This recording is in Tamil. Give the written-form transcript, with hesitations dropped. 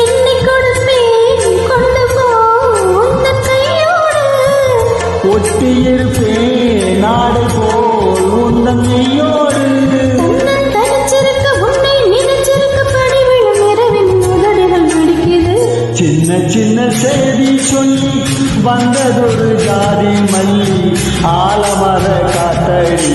என்னை கொடுப்பேன் கொண்டு போ உந்தன் கையோடு. ஒட்டியிருப்பேன் நாடை போல் உந்தன் மெய்யோடு. உன்னை தனிச்சிருக்க உன்னை நினைச்சிருக்க படிவிழும் இரவின் உதடுகள் நடிக்குது. சின்ன சின்ன செய்தி சொல்லி வந்ததொரு ஜாதி மல்லி ஆலமர காத்தடி